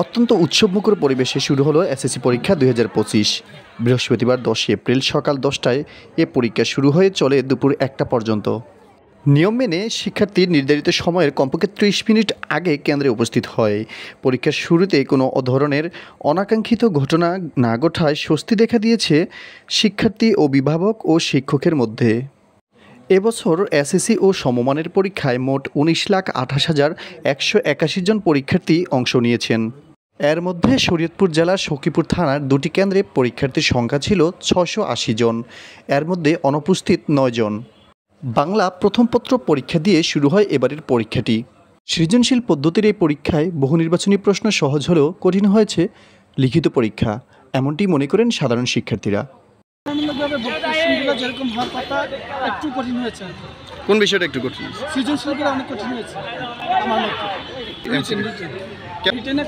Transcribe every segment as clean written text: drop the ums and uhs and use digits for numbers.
অত্যন্ত উৎসবমুখর পরিবেশে শুরু হলো এসএসসি পরীক্ষা 2025। বৃহস্পতিবার 10 এপ্রিল সকাল 10টায় এ পরীক্ষা শুরু হয়ে চলে দুপুর 1টা পর্যন্ত। নিয়ম মেনে শিক্ষার্থী নির্ধারিত সময়ের কমপক্ষে 30 মিনিট আগে কেন্দ্রে উপস্থিত হয়। পরীক্ষার শুরুতে কোনো ধরনের অনাকাঙ্ক্ষিত ঘটনা না ঘটায় স্বস্তি দেখা দিয়েছে শিক্ষার্থী, অভিভাবক ও শিক্ষকের মধ্যে। এবছর এসএসসি ও সমমানের পরীক্ষায় মোট 19,28,181 জন পরীক্ষার্থী অংশ নিয়েছেন। এর মধ্যে শরীয়তপুর জেলার সখীপুর থানার 2টি কেন্দ্রে পরীক্ষার্থীর সংখ্যা ছিল 680 জন, এর মধ্যে অনুপস্থিত 9 জন। বাংলা প্রথম পত্র পরীক্ষা দিয়ে শুরু হয় এবারের পরীক্ষাটি। সৃজনশীল পদ্ধতির এই পরীক্ষায় বহু নির্বাচনী প্রশ্ন সহজ হলেও কঠিন হয়েছে লিখিত পরীক্ষা, এমনটি মনে করেন সাধারণ শিক্ষার্থীরা। যেরকম হওয়ার কথা একটু কঠিন হয়েছে। কোন বিষয়টা একটু কঠিন? সৃজনশীলগুলো অনেক কঠিন হয়েছে আমার মতে। রিটেনে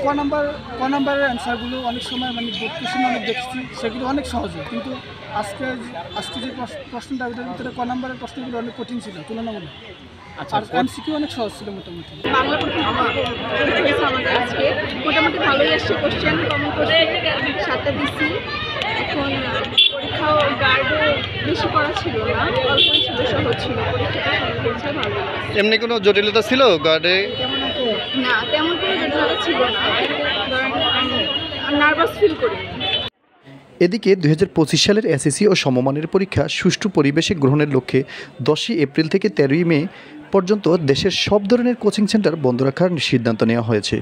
ক নাম্বারের অ্যান্সারগুলো অনেক সময় মানে বোর্ড কোশ্চেন অনেক দেখছি, সেগুলো অনেক সহজে, কিন্তু আজকে যে প্রশ্নটা ওটার ভিতরে ক নাম্বারের প্রশ্নগুলো অনেক কঠিন ছিল তুলনামূলক। আর এমসিকিউ অনেক সহজ ছিল মোটামুটি। বাংলা প্রথম হয়েছে আমাদের আজকে, মোটামুটি ভালোই আসছে কোশ্চেন, কমন করে 7টা দিচ্ছি। এখন পরীক্ষাও গার্ডও বেশি করা ছিল না, অল্পই ছিল, সহজ ছিল। পরীক্ষাটা হয়েছে ভালো। এমনি কোনো জটিলতা ছিল গার্ডে? না, তেমন কোনো জটিলতা ছিল না। ধরেন নার্ভাস ফিল করি। এদিকে 2025 সালের এসএসসি ও সমমানের পরীক্ষা সুষ্ঠু পরিবেশে গ্রহণের লক্ষ্যে 10 এপ্রিল থেকে 13 মে পর্যন্ত দেশের সব ধরনের কোচিং সেন্টার বন্ধ রাখার সিদ্ধান্ত নেওয়া হয়েছে।